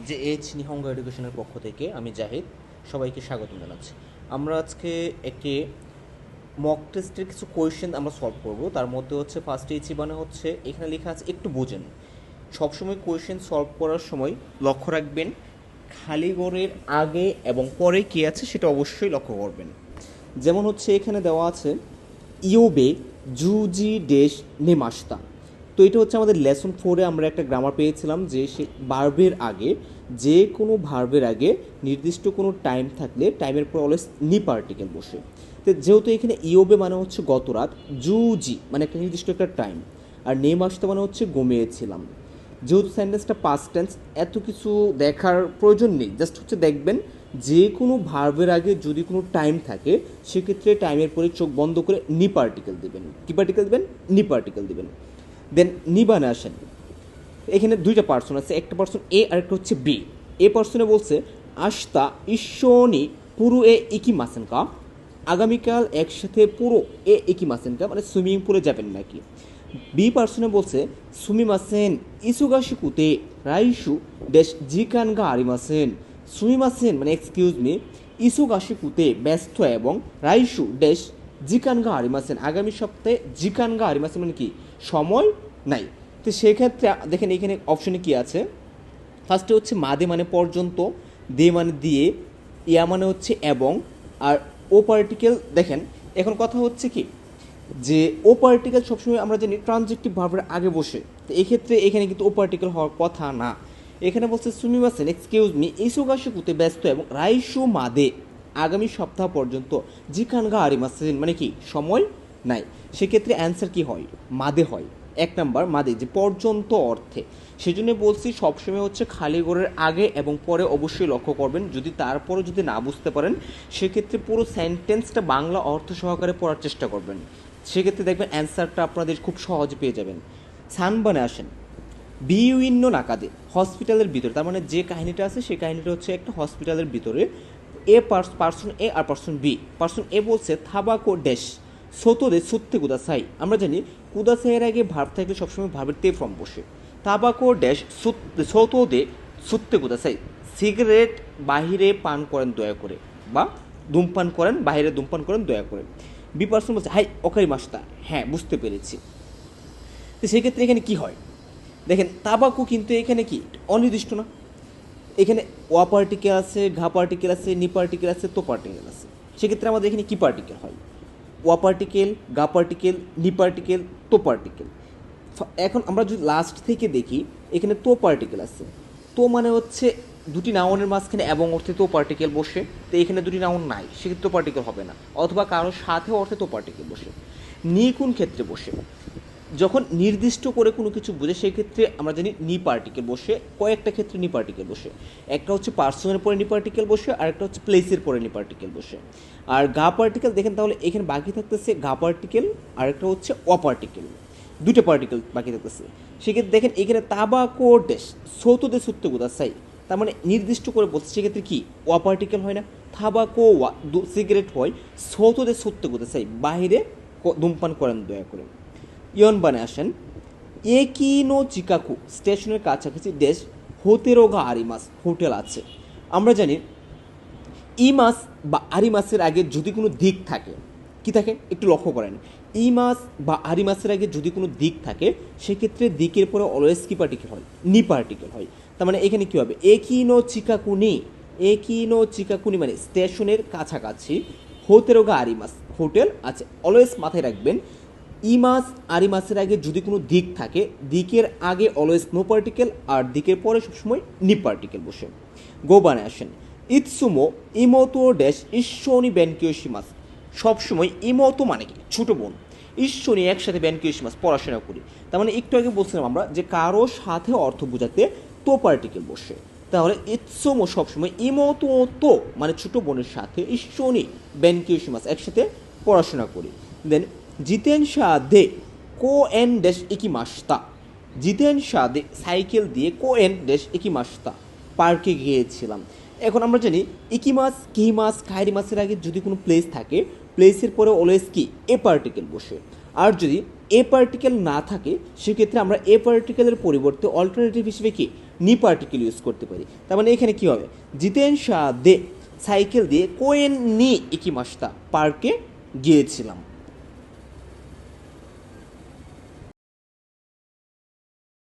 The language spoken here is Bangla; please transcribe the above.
যে এইচ নিহঙ্গ এডুকেশনের পক্ষ থেকে আমি জাহিদ সবাইকে স্বাগতম জানাচ্ছি। আমরা আজকে একটি মক টেস্টের কিছু কোয়েশ্চেন আমরা সলভ করব। তার মধ্যে হচ্ছে ফার্স্ট এইচ মানে হচ্ছে এখানে লেখা আছে, একটু বোঝেন। সবসময় কোয়েশ্চেন সলভ করার সময় লক্ষ্য রাখবেন খালি ঘরের আগে এবং পরে কী আছে সেটা অবশ্যই লক্ষ্য করবেন। যেমন হচ্ছে এখানে দেওয়া আছে ইয়োবে জুজি ডেশ নেমাস্তা। তো এটা হচ্ছে আমাদের লেসন 4-এ আমরা একটা গ্রামার পেয়েছিলাম যে সে ভার্বের আগে, যে কোনো ভার্বের আগে নির্দিষ্ট কোনো টাইম থাকলে টাইমের পর অলওয়েজ নি পার্টিকেল বসে। তো যেহেতু এখানে ইয়োবে মানে হচ্ছে গত রাত, জুজি মানে একটা নির্দিষ্ট একটা টাইম, আর নেমাস্তা মানে হচ্ছে ঘুমিয়েছিলাম। যেহেতু সেন্টেন্সটা পাস্ট টেন্স, এত কিছু দেখার প্রয়োজন নেই, জাস্ট হচ্ছে দেখবেন যে কোনো ভার্বের আগে যদি কোনো টাইম থাকে সেক্ষেত্রে টাইমের পরে চোখ বন্ধ করে নি পার্টিকেল দেবেন। কী পার্টিকেল দেবেন? নি পার্টিকেল দেবেন। দেন নিবানে আসেন। এখানে দুইটা পার্সন আছে, একটা পার্সন এ আর একটা হচ্ছে বি। এ পার্সনে বলছে আস্তা ঈশ্বনি পুরো এ ইকি মাসেনকা, আগামীকাল একসাথে পুরো এ ইকি মাসেনকা মানে সুইমিং পুলে যাবেন নাকি। বি পার্সনে বলছে সুমি মাসেন ইসুগাশি কুতে রাইশু দেশ জিকানগা আরিমাসেন। সুমি মাসেন মানে এক্সকিউজ মি, ইসুগাশি কুতে ব্যস্ত এবং রাইশু দেশ জিকানগা আরিমাসেন আগামী সপ্তাহে জিকানগা আরিমাসেন মানে কি সময় নাই। তো সেক্ষেত্রে দেখেন এখানে অপশনে কি আছে। ফার্স্টে হচ্ছে মাদে মানে পর্যন্ত, দে মানে দিয়ে, ইয়া মানে হচ্ছে এবং, আর ও পার্টিকেল। দেখেন এখন কথা হচ্ছে কি যে ও পার্টিকেল সবসময় আমরা জানি ট্রানজেক্টিভ ভার্বের আগে বসে, তো এক্ষেত্রে এখানে কিন্তু ও পার্টিকেল হওয়ার কথা না। এখানে বলছে সুমিমাসেন এক্সকিউজ মি ইসুগাসুকুতে ব্যস্ত এবং রাইশু মাদে আগামী সপ্তাহ পর্যন্ত জিকানগা আরিমাসেন মানে কি সময় নাই। সেক্ষেত্রে অ্যান্সার কি হয়? মাদে হয়। এক নাম্বার মাদে, যে পর্যন্ত অর্থে। সেই জন্য বলছি সবসময় হচ্ছে খালি ঘরের আগে এবং পরে অবশ্যই লক্ষ্য করবেন। যদি তারপরে যদি না বুঝতে পারেন সেক্ষেত্রে পুরো সেন্টেন্সটা বাংলা অর্থ সহকারে পড়ার চেষ্টা করবেন। সেক্ষেত্রে দেখবেন অ্যান্সারটা আপনাদের খুব সহজে পেয়ে যাবেন। সানবানে আসেন। বিউইন্ন নাকাদে হসপিটালের ভিতরে, তার মানে যে কাহিনীটা আছে সেই কাহিনীটা হচ্ছে একটা হসপিটালের ভিতরে। এ পার্সন এ আর পার্সন বি। পার্সন এ বলছে থাবাকো ড্যাশ সোতোদে সত্যি কুদাসাই। আমরা জানি কুদাসাইয়ের আগে ভার্ব থাকলে সবসময় ভার্বের তে ফর্ম বসে। তাবাকো ড্যাশ সোতোদে সত্যি কুদাসাই, সিগারেট বাহিরে পান করেন দয়া করে, বা ধূমপান করেন, বাহিরে ধূমপান করেন দয়া করে। বি পার্সন বলছে হাই ওকারি মাস্তা, হ্যাঁ বুঝতে পেরেছি। তো সেক্ষেত্রে এখানে কি হয় দেখেন, তাবাকু কিন্তু এখানে কি অনির্দিষ্ট না, এখানে ওয়া পার্টিকেল আছে, ঘা পার্টিকেল আছে, নি পার্টিকেল আছে, তো পার্টিকেল আছে। সেক্ষেত্রে আমাদের এখানে কি পার্টিকেল হয়? ওয়া পার্টিকেল, গা পার্টিকেল, নি পার্টিকেল, তো পার্টিকেল। এখন আমরা যদি লাস্ট থেকে দেখি এখানে তো পার্টিকেল আছে। তো মানে হচ্ছে দুটি নাউনের মাঝখানে এবং অর্থে তো পার্টিকেল বসে, তো এখানে দুটি নাউন নাই সেক্ষেত্রে তো পার্টিকেল হবে না, অথবা কারোর সাথে অর্থে তো পার্টিকেল বসে। নি কোন ক্ষেত্রে বসে? যখন নির্দিষ্ট করে কোনো কিছু বোঝে সেক্ষেত্রে আমরা জানি নি পার্টিকেল বসে। কয়েকটা ক্ষেত্রে নি পার্টিকেল বসে, একটা হচ্ছে পার্সনের পরে নি পার্টিকেল বসে, আর একটা হচ্ছে প্লেসের পরে নি পার্টিকেল বসে। আর গা পার্টিকেল দেখেন তাহলে এখানে বাকি থাকতেছে গা পার্টিকেল, আর একটা হচ্ছে অ পার্টিকেল, দুটো পার্টিকেল বাকি থাকতেছে। সেক্ষেত্রে দেখেন এখানে তাবাকো ডেশ সৌতদে সত্য গোদাসাই, তার মানে নির্দিষ্ট করে বলছে সেক্ষেত্রে কি ওয়া পার্টিকেল হয় না, থাবাকো ওয়া সিগারেট হয়, সৌতদে সত্য গোদাসাই বাহিরে ধূমপান করেন দয়া করে। ইয়নবানে আসেন। একিনো চিকাকু স্টেশনের কাছাকাছি দেশ হোতেরোগা আরিমাস হোটেল আছে। আমরা জানি ইমাস বা আরিমাসের আগে যদি কোনো দিক থাকে, কি থাকে একটু লক্ষ্য করেন, ইমাস বা আরিমাসের আগে যদি কোনো দিক থাকে সেক্ষেত্রে দিকের পরে অলওয়েজ কি পার্টিকেল হয়? নি পার্টিকেল হয়। তার মানে এখানে কী হবে? একিনো চিকাকুনি, একিনো চিকাকুনি মানে স্টেশনের কাছাকাছি, হোতেরোগা আরিমাস হোটেল আছে। অলওয়েজ মাথায় রাখবেন ইমাস আরিমাসের আগে যদি কোনো দিক থাকে দিকের আগে অলওয়েজ নো পার্টিকেল, আর দিকের পরে সবসময় নি পার্টিকেল বসে। গোবানে আসেন। ইৎসুমো ইমোতো ড্যাশ ঈশ্বনী ব্যানকিয়োশিমাস, সবসময় ইমোতো মানে কি ছোটো বোন, ঈশ্বনী একসাথে ব্যানকিয়োশিমাস পড়াশোনা করি। তার মানে একটু আগে বলছিলাম আমরা যে কারো সাথে অর্থ বোঝাতে তো পার্টিকেল বসে। তাহলে ইৎসুমো সবসময় ইমোতো তো মানে ছোটো বোনের সাথে, ঈশ্বনী ব্যানকিয়োশিমাস একসাথে পড়াশোনা করি। দেন জিতেন দে কো এন ড্যাশ ইকি মাস্তা, জিতেন দে সাইকেল দিয়ে কো এন ড্যাশ ইকি মাস্তা পার্কে গিয়েছিলাম। এখন আমরা জানি ইকিমাস কিমাস কাইরি মাসের আগে যদি কোনো প্লেস থাকে প্লেসের পরে অলওয়েজ কি এ পার্টিকেল বসে। আর যদি এ পার্টিকেল না থাকে সেক্ষেত্রে আমরা এ পার্টিকেলের পরিবর্তে অল্টারনেটিভ হিসেবে কি নি পার্টিকেল ইউজ করতে পারি। তার মানে এখানে কী হবে, জিতেন শাহ দে সাইকেল দিয়ে কোয়েন নি ইকি মাস্তা পার্কে গিয়েছিলাম।